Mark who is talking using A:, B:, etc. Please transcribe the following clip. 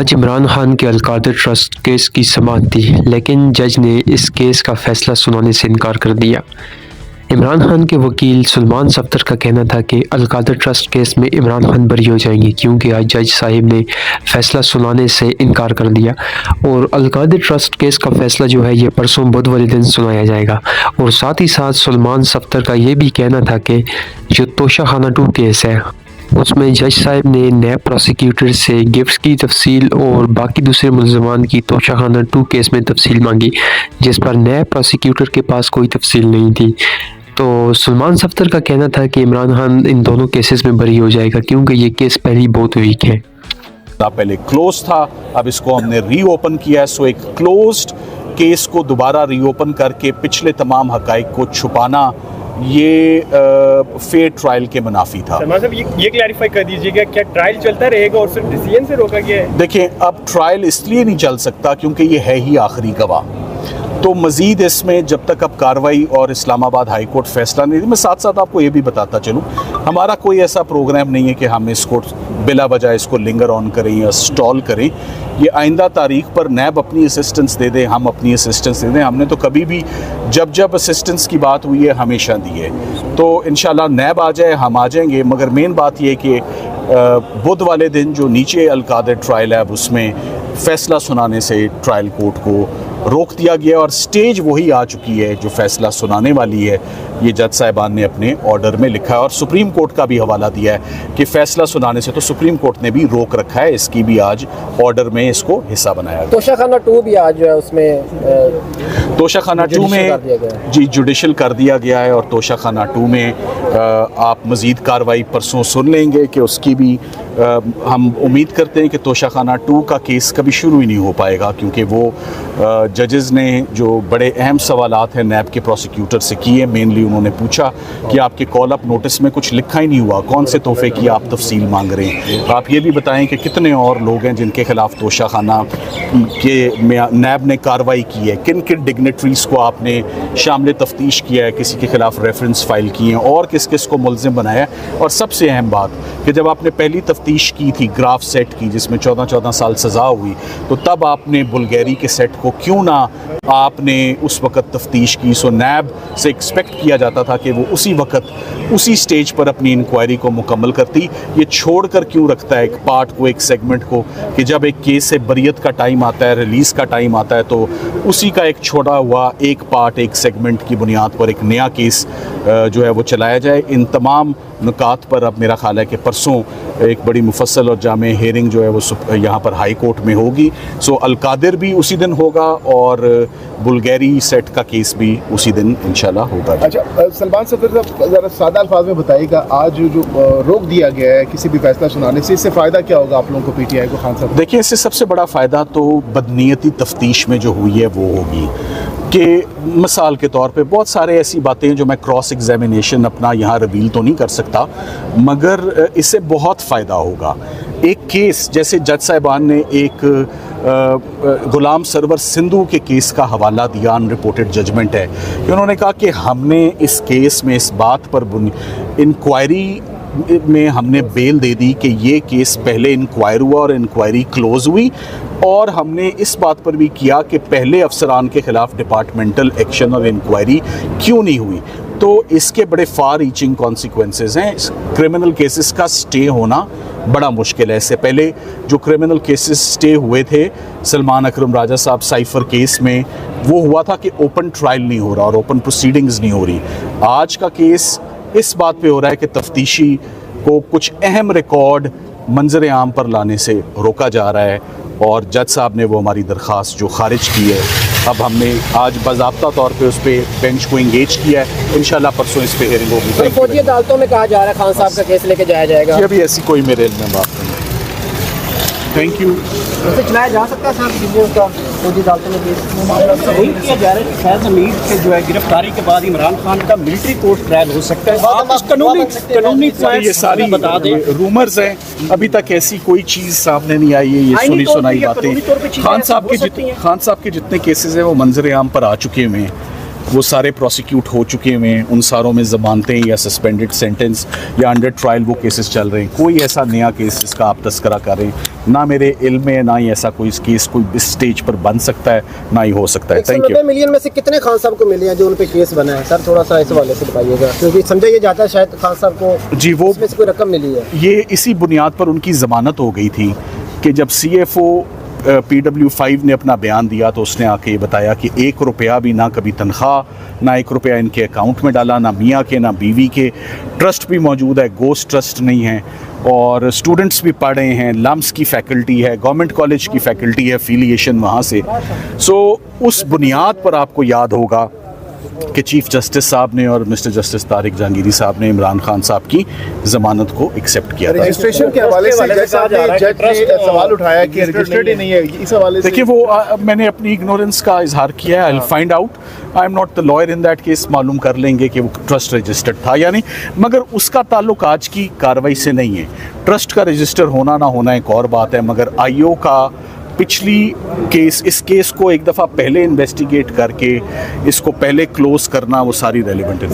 A: आज इमरान खान के Al-Qadir trust case की समाअत थी, लेकिन जज ने इस केस का फैसला सुनाने से इनकार कर दिया। इमरान खान के वकील सुलेमान सफ्दर का कहना था कि अलकादर ट्रस्ट केस में इमरान खान बरी हो जाएंगे, क्योंकि आज जज साहिब ने फैसला सुनाने से इनकार कर दिया और अलकादर ट्रस्ट केस का फैसला जो है ये परसों बुध वाले दिन सुनाया जाएगा। और साथ ही साथ सुलेमान सफ्दर का ये भी कहना था कि जो तोशाखाना 2 केस है उसमें जज साहब ने नैब प्रोसिक्यूटर से गिफ्ट्स की तफसील और बाकी दूसरे मुलजमान की तोशाखाना 2 केस में तफसील मांगी, जिस पर नैब प्रोसिक्यूटर के पास कोई तफसील नहीं थी। तो सुलेमान सफ्दर का कहना था कि इमरान खान इन दोनों केसेस में बरी हो जाएगा, क्योंकि ये केस पहले ही बहुत वीक है।
B: पहले क्लोज था, अब इसको हमने रीओपन किया है। सो एक क्लोज्ड केस को दोबारा रीओपन करके पिछले तमाम हकाइक को छुपाना ये फेयर ट्रायल के मुनाफी था।
C: सलमान साहब ये क्लैरिफाई कर दीजिएगा, क्या ट्रायल चलता रहेगा और सिर्फ डिसीजन से रोका गया है?
B: देखिए, अब ट्रायल इसलिए नहीं चल सकता क्योंकि ये है ही आखिरी गवाह। तो मज़ीद इसमें जब तक अब कार्रवाई और इस्लामाबाद हाई कोर्ट फैसला नहीं दी, मैं साथ साथ आपको ये भी बताता चलूँ, हमारा कोई ऐसा प्रोग्राम नहीं है कि हम इसको बिला वजह इसको लिंगर ऑन करें या स्टॉल करें। ये आइंदा तारीख पर नैब अपनी असिस्टेंस दे दे, हम अपनी असिस्टेंस दे दें। हमने तो कभी भी जब असिस्टेंस की बात हुई है हमेशा दी है। तो इंशाल्लाह नैब आ जाए, हम आ जाएंगे। मगर मेन बात ये कि बुध वाले दिन जो नीचे अलकादर ट्रायल है, अब उसमें फ़ैसला सुनाने से ट्रायल कोर्ट को रोक दिया गया और स्टेज वही आ चुकी है जो फ़ैसला सुनाने वाली है। ये जज साहिबान ने अपने ऑर्डर में लिखा है और सुप्रीम कोर्ट का भी हवाला दिया है कि फ़ैसला सुनाने से तो सुप्रीम कोर्ट ने भी रोक रखा है। इसकी भी आज ऑर्डर में इसको हिस्सा बनाया गया।
D: तोशाखाना 2 भी आज जो है उसमें
B: तोशाखाना 2 में जी जुडिशल कर दिया गया है और तोशाखाना 2 में आप मज़ीद कार्रवाई परसों सुन लेंगे कि उसकी भी हम उम्मीद करते हैं कि तोशाखाना 2 का केस कभी शुरू ही नहीं हो पाएगा, क्योंकि वो जजेस ने जो बड़े अहम सवालात हैं नैब के प्रोसिक्यूटर से किए। मेनली उन्होंने पूछा कि आपके कॉल अप नोटिस में कुछ लिखा ही नहीं हुआ, कौन से तोहफे की आप तफसील मांग रहे हैं। आप ये भी बताएं कि कितने और लोग हैं जिनके खिलाफ तोशाखाना के नैब ने कार्रवाई की है, किन किन डिग्नेटरीज़ को आपने शामिल तफ्तीश किया है, किसी के खिलाफ रेफरेंस फ़ाइल किए हैं और किस किस को मुलज़िम बनाया है। और सबसे अहम बात कि जब आपने पहली तफ्तीश की थी ग्राफ सेट की, जिसमें 14-14 साल सज़ा हुई, तो तब आपने बुल्गारी के सेट को क्यों ना आपने उस वक़्त तफ्तीश की। सो नैब से एक्सपेक्ट किया जाता था कि वो उसी वक़्त उसी स्टेज पर अपनी इंक्वायरी को मुकम्मल करती। ये छोड़कर क्यों रखता है एक पार्ट को, एक सेगमेंट को, कि जब एक केस से बरियत का टाइम आता है, रिलीज़ का टाइम आता है, तो उसी का एक छोड़ा हुआ एक पार्ट, एक सेगमेंट की बुनियाद पर एक नया केस जो है वो चलाया जाए। इन तमाम नुकात पर अब मेरा ख्याल है कि परसों एक बड़ी मुफस्सल और जामे हेयरिंग जो है वो यहाँ पर हाई कोर्ट में होगी। सो अलकादिर भी उसी दिन होगा और बुल्गारी सेट का केस भी उसी दिन इंशाल्लाह होगा।
E: अच्छा सलमान सफदर साहब, ज़रा सादा अल्फाज में बताइएगा, आज जो रोक दिया गया है किसी भी फैसला सुनाने से, इससे फ़ायदा क्या होगा आप लोगों को, पीटीआई को? खान साहब
B: देखिए, इससे सबसे बड़ा फ़ायदा तो बदनीयती तफ्तीश में जो हुई है वो होगी कि मिसाल के तौर पे बहुत सारे ऐसी बातें हैं जो मैं क्रॉस एग्जामिनेशन अपना यहाँ रिवील तो नहीं कर सकता, मगर इससे बहुत फ़ायदा होगा। एक केस जैसे जज साहिबान ने एक गुलाम सरवर सिंधु के केस का हवाला दिया, अनरिपोर्टेड जजमेंट है, कि उन्होंने कहा कि हमने इस केस में इस बात पर इंक्वायरी में हमने बेल दे दी कि ये केस पहले इंक्वायर हुआ और इंक्वायरी क्लोज हुई, और हमने इस बात पर भी किया कि पहले अफसरान के ख़िलाफ़ डिपार्टमेंटल एक्शन और इंक्वायरी क्यों नहीं हुई। तो इसके बड़े फार रीचिंग कॉन्सिक्वेंसेस हैं। क्रिमिनल केसेस का स्टे होना बड़ा मुश्किल है। इससे पहले जो क्रिमिनल केसेस स्टे हुए थे सलमान अकरम राजा साहब साइफर केस में, वो हुआ था कि ओपन ट्रायल नहीं हो रहा और ओपन प्रोसीडिंग्स नहीं हो रही। आज का केस इस बात पे हो रहा है कि तफ्तीशी को कुछ अहम रिकॉर्ड मंजर आम पर लाने से रोका जा रहा है, और जज साहब ने वो हमारी दरख्वास्त जो खारिज की है, अब हमने आज बाज़ाब्ता तौर पे उस पर बेंच को इंगेज किया है। इंशाल्लाह परसों इस पे हेयरिंग होगी।
D: फौजी अदालतों में कहा जा रहा है खान साहब का केस लेके जाया जाएगा।
B: ये भी ऐसी कोई मेरे इल्म में बात नहीं। Thank you.
D: उसे चलाया जा सकता है साहब उसका फौजी अदालतों में केस
C: वही किया जा रहा है कि फैज़ हमीद के जो है गिरफ्तारी के बाद इमरान खान का मिलिट्री कोर्ट ट्रायल हो सकता है। आप इस कानूनी
B: ये सारी
C: बता दें,
B: रूमर्स हैं, अभी तक ऐसी कोई चीज़ सामने नहीं आई है। ये सुनी सुनाई बातें। खान साहब के जितने केसेस हैं वो मंजर आम पर आ चुके हुए हैं, वो सारे प्रोसिक्यूट हो चुके हुए हैं, उन सारों में ज़मानतें या सस्पेंडेड सेंटेंस या अंडर ट्रायल वो केसेस चल रहे हैं। कोई ऐसा नया केस जिसका आप तस्करा कर रहे हैं ना मेरे इल्म में, ना ही ऐसा कोई केस कोई इस स्टेज पर बन सकता है, ना ही हो सकता है। Thank you.
D: 190 मिलियन में से कितने खान साहब को मिले हैं जो उन पे केस बना है सर, थोड़ा सा इस हवाले से बताइएगा, क्योंकि समझा ये जाता है शायद खान साहब को
B: जी, वो
D: इसमें से कोई रकम मिली है।
B: ये इसी बुनियाद पर उनकी ज़मानत हो गई थी कि जब CFO PW5 ने अपना बयान दिया तो उसने आके ये बताया कि 1 रुपया भी ना कभी तनख्वाह, ना 1 रुपया इनके अकाउंट में डाला, ना मियाँ के ना बीवी के। ट्रस्ट भी मौजूद है, गोस्ट ट्रस्ट नहीं है, और स्टूडेंट्स भी पढ़ रहे हैं, लम्स की फैकल्टी है, गवर्नमेंट कॉलेज की फैकल्टी है, एफिलिएशन वहाँ से। सो उस बुनियाद पर आपको याद होगा कि चीफ जस्टिस साहब ने और मिस्टर जस्टिस तारिक जहांगीरी साहब ने इमरान खान साहब की ज़मानत को एक्सेप्ट किया था।
E: रजिस्ट्रेशन के हवाले से जज साहब ने सवाल उठाया कि रजिस्टर्ड ही नहीं है, इस हवाले से
B: देखिए वो मैंने अपनी इग्नोरेंस का इजहार किया है। I will find out, I am not the lawyer in that case, मालूम कर लेंगे कि वो ट्रस्ट रजिस्टर्ड था या नहीं, मगर उसका ताल्लुक आज की कार्रवाई से नहीं है। ट्रस्ट का रजिस्टर होना ना होना एक और बात है, मगर IO का पिछली केस, इस केस को एक दफ़ा पहले इन्वेस्टिगेट करके इसको पहले क्लोज करना, वो सारी रेलिवेंट है।